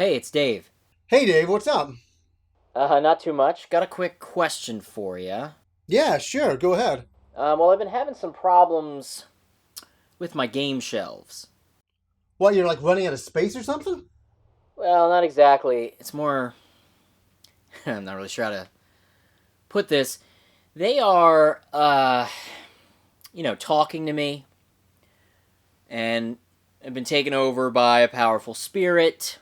Hey, it's Dave. Hey Dave, what's up? Not too much. Got a quick question for you. Yeah, sure, go ahead. I've been having some problems with my game shelves. What, you're like running out of space or something? Well, not exactly. It's more. I'm not really sure how to put this. They are, talking to me, and have been taken over by a powerful spirit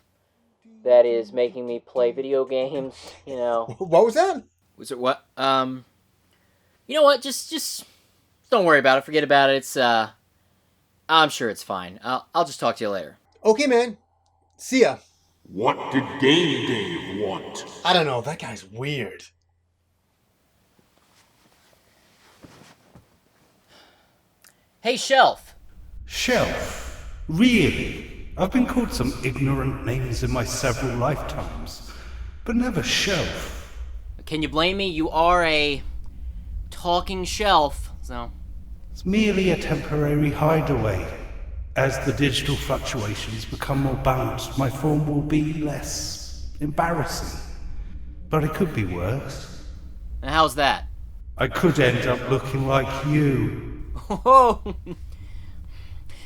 that is making me play video games. What was that? Was it what? You know what? Just don't worry about it. Forget about it. I'm sure it's fine. I'll just talk to you later. Okay, man. See ya. What did Game Dave want? I don't know, that guy's weird. Hey, Shelf. Shelf? Really? I've been called some ignorant names in my several lifetimes, but never Shelf. Can you blame me? You are a talking shelf, so... It's merely a temporary hideaway. As the digital fluctuations become more balanced, my form will be less embarrassing. But it could be worse. And how's that? I could end up looking like you. Oh.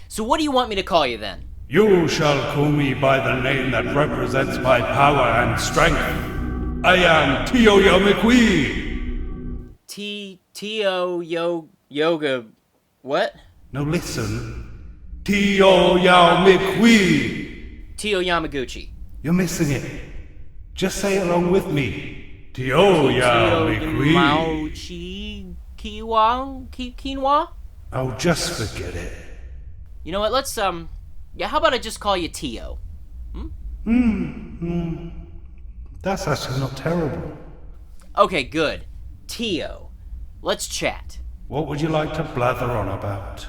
So what do you want me to call you then? You shall call me by the name that represents my power and strength. I am Tio Yamikwi. Yoga... What? Now listen. Tio Yamikwi. Tio Yamaguchi. You're missing it. Just say it along with me. Tio Yamikwi. Mauchi quinoa? Oh, just forget it. You know what, let's, how about I just call you Tio? That's actually not terrible. Okay, good. Tio. Let's chat. What would you like to blather on about?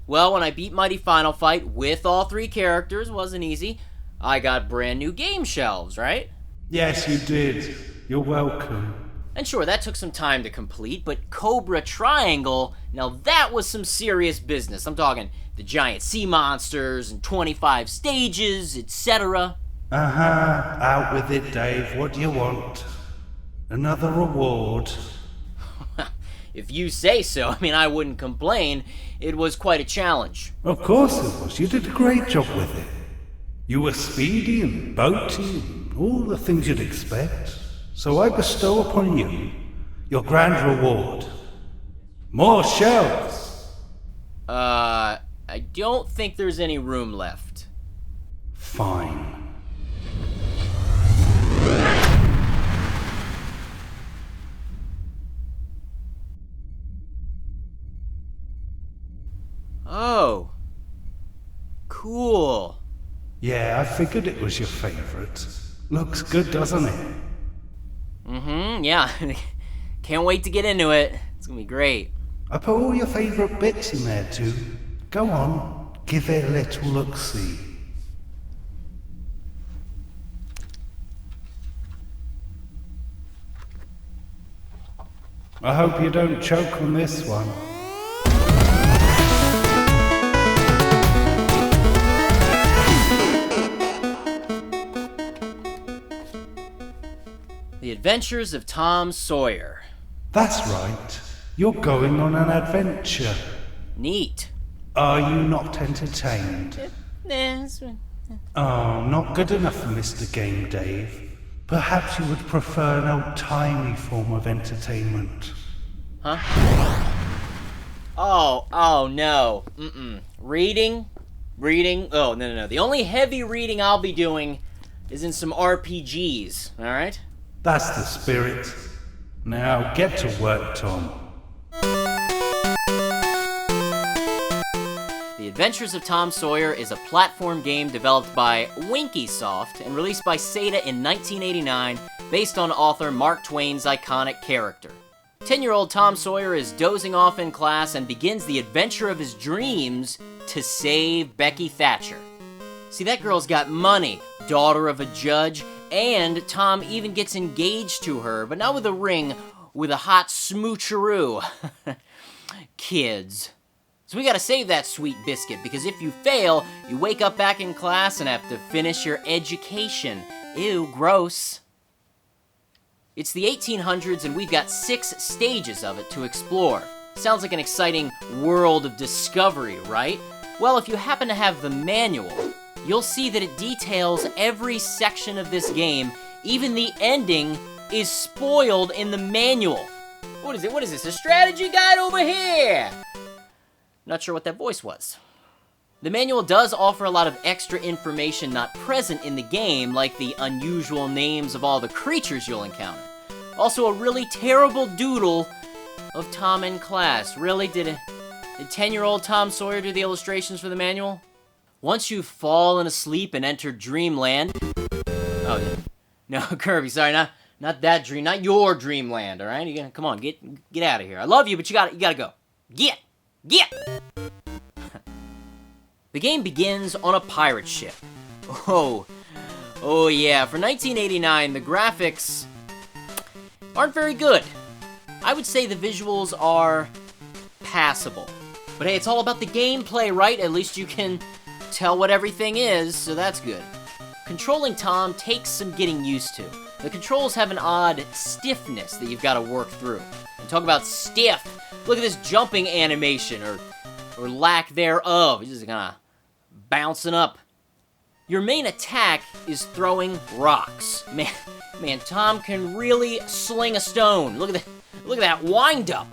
Well, when I beat Mighty Final Fight with all three characters, wasn't easy. I got brand new game shelves, right? Yes, you did. You're welcome. And sure, that took some time to complete, but Cobra Triangle, now that was some serious business. I'm talking the giant sea monsters and 25 stages, etc. Out with it, Dave. What do you want? Another reward? If you say so, I mean, I wouldn't complain. It was quite a challenge. Of course it was. You did a great job with it. You were speedy and boaty and all the things you'd expect. So I bestow upon you your grand reward. More shelves! I don't think there's any room left. Fine. Oh. Cool. Yeah, I figured it was your favorite. Looks good, doesn't it? Yeah. Can't wait to get into it. It's gonna be great. I put all your favorite bits in there too. Go on, give it a little look-see. I hope you don't choke on this one. The Adventures of Tom Sawyer. That's right. You're going on an adventure. Neat. Are you not entertained? Oh, not good enough for Mr. Game Dave. Perhaps you would prefer an old-timey form of entertainment. Huh? Oh, no. Reading? Oh, no. The only heavy reading I'll be doing is in some RPGs, alright? That's the spirit. Now get to work, Tom. The Adventures of Tom Sawyer is a platform game developed by Winkysoft and released by Sega in 1989, based on author Mark Twain's iconic character. 10-year-old Tom Sawyer is dozing off in class and begins the adventure of his dreams to save Becky Thatcher. See, that girl's got money, daughter of a judge, and Tom even gets engaged to her, but not with a ring, with a hot smoocheroo. Kids. So we gotta save that sweet biscuit, because if you fail, you wake up back in class and have to finish your education. Ew, gross. It's the 1800s and we've got 6 stages of it to explore. Sounds like an exciting world of discovery, right? Well, if you happen to have the manual, you'll see that it details every section of this game. Even the ending is spoiled in the manual. What is it? What is this? A strategy guide over here? Not sure what that voice was. The manual does offer a lot of extra information not present in the game, like the unusual names of all the creatures you'll encounter. Also, a really terrible doodle of Tom in class. Really? Did 10-year-old Tom Sawyer do the illustrations for the manual? Once you've fallen asleep and entered dreamland... Oh, no, Kirby, sorry, not that dream, not your dreamland, all right? You gotta, come on, get out of here. I love you, but you gotta go. Get! The game begins on a pirate ship. Oh yeah, for 1989, the graphics aren't very good. I would say the visuals are passable. But hey, it's all about the gameplay, right? At least you can tell what everything is, so that's good. Controlling Tom takes some getting used to. The controls have an odd stiffness that you've got to work through. And talk about stiff. Look at this jumping animation, or lack thereof. He's just kinda bouncing up. Your main attack is throwing rocks. Man, Tom can really sling a stone. Look at that wind up.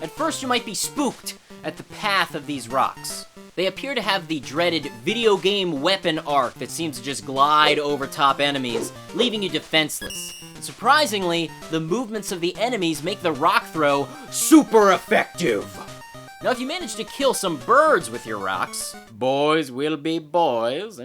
At first you might be spooked at the path of these rocks. They appear to have the dreaded video game weapon arc that seems to just glide over top enemies, leaving you defenseless. And surprisingly, the movements of the enemies make the rock throw super effective. Now, if you manage to kill some birds with your rocks, boys will be boys,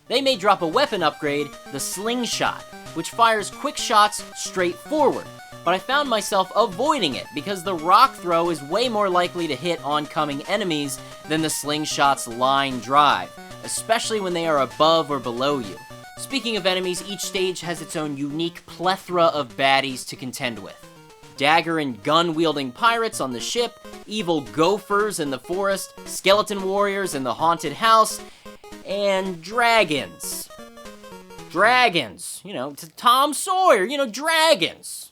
they may drop a weapon upgrade, the slingshot, which fires quick shots straight forward. But I found myself avoiding it because the rock throw is way more likely to hit oncoming enemies than the slingshot's line drive, especially when they are above or below you. Speaking of enemies, each stage has its own unique plethora of baddies to contend with. Dagger and gun-wielding pirates on the ship, evil gophers in the forest, skeleton warriors in the haunted house, and dragons. Dragons, Tom Sawyer, dragons.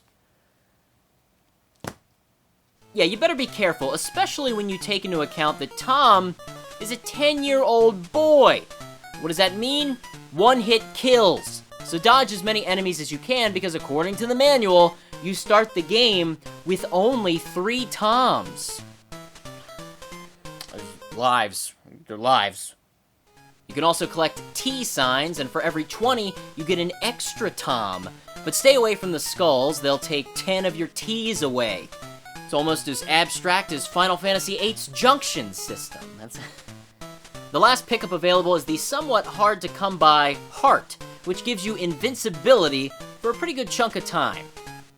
Yeah, you better be careful, especially when you take into account that Tom is a 10-year-old boy. What does that mean? One-hit kills. So dodge as many enemies as you can, because according to the manual, you start the game with only 3 Toms. Lives. They're lives. You can also collect T signs, and for every 20, you get an extra Tom. But stay away from the skulls, they'll take 10 of your T's away. It's almost as abstract as Final Fantasy VIII's junction system. The last pickup available is the somewhat hard-to-come-by Heart, which gives you invincibility for a pretty good chunk of time.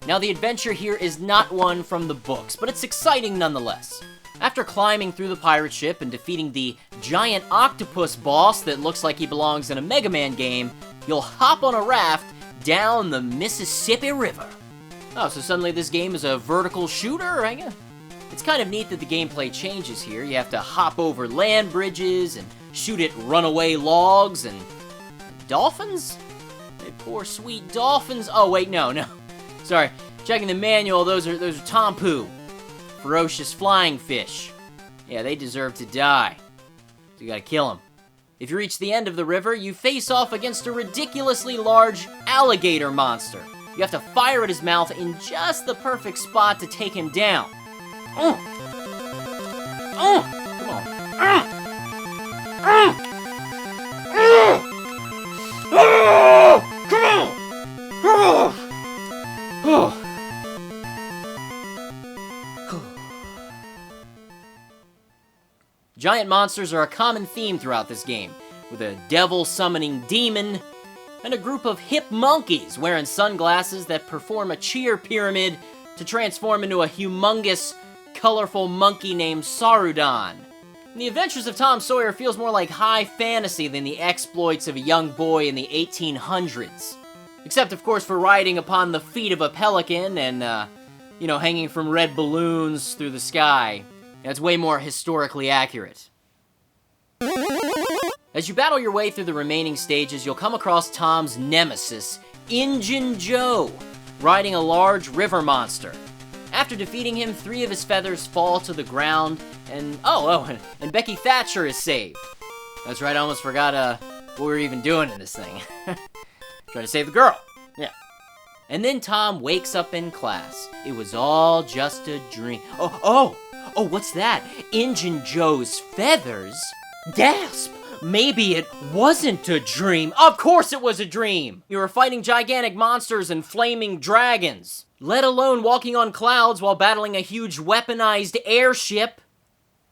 Now, the adventure here is not one from the books, but it's exciting nonetheless. After climbing through the pirate ship and defeating the giant octopus boss that looks like he belongs in a Mega Man game, you'll hop on a raft down the Mississippi River. Oh, so suddenly this game is a vertical shooter, I guess? It's kind of neat that the gameplay changes here. You have to hop over land bridges and shoot at runaway logs and... dolphins? They poor sweet dolphins. Oh, wait, no. Sorry, checking the manual, those are Tompu. Ferocious flying fish. Yeah, they deserve to die. So you gotta kill them. If you reach the end of the river, you face off against a ridiculously large alligator monster. You have to fire at his mouth in just the perfect spot to take him down. Come on. Giant monsters are a common theme throughout this game, with a devil-summoning demon, and a group of hip monkeys wearing sunglasses that perform a cheer pyramid to transform into a humongous, colorful monkey named Sarudon. The Adventures of Tom Sawyer feels more like high fantasy than the exploits of a young boy in the 1800s. Except, of course, for riding upon the feet of a pelican and, hanging from red balloons through the sky. It's way more historically accurate. As you battle your way through the remaining stages, you'll come across Tom's nemesis, Injun Joe, riding a large river monster. After defeating him, 3 of his feathers fall to the ground, and and Becky Thatcher is saved. That's right, I almost forgot what we were even doing in this thing. Trying to save the girl. Yeah. And then Tom wakes up in class. It was all just a dream. Oh, what's that? Injun Joe's feathers? Gasp! Maybe it wasn't a dream. Of course it was a dream! You were fighting gigantic monsters and flaming dragons, let alone walking on clouds while battling a huge weaponized airship.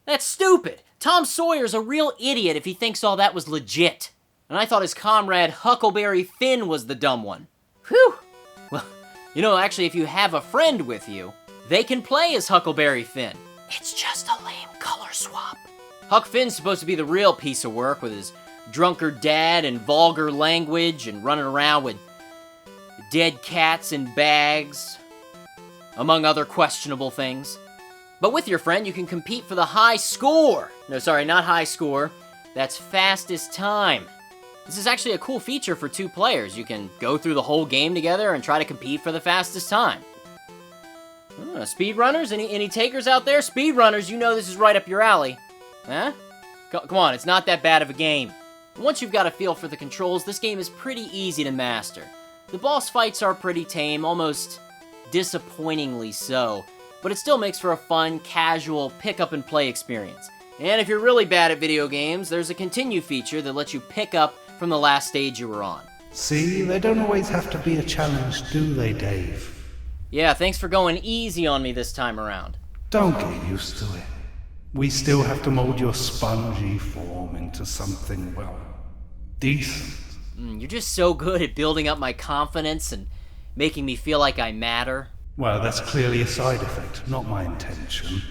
That's stupid. Tom Sawyer's a real idiot if he thinks all that was legit. And I thought his comrade Huckleberry Finn was the dumb one. Whew! Well, actually, if you have a friend with you, they can play as Huckleberry Finn. It's just a lame color swap. Huck Finn's supposed to be the real piece of work with his drunkard dad and vulgar language and running around with dead cats in bags, among other questionable things. But with your friend, you can compete for the high score. No, sorry, not high score. That's fastest time. This is actually a cool feature for 2 players. You can go through the whole game together and try to compete for the fastest time. Speedrunners? Any takers out there? Speedrunners, you know this is right up your alley. Huh? Come on, it's not that bad of a game. Once you've got a feel for the controls, this game is pretty easy to master. The boss fights are pretty tame, almost disappointingly so, but it still makes for a fun, casual, pick-up-and-play experience. And if you're really bad at video games, there's a continue feature that lets you pick up from the last stage you were on. See, they don't always have to be a challenge, do they, Dave? Yeah, thanks for going easy on me this time around. Don't get used to it. We still have to mold your spongy form into something, well, decent. You're just so good at building up my confidence and making me feel like I matter. Well, that's clearly a side effect, not my intention.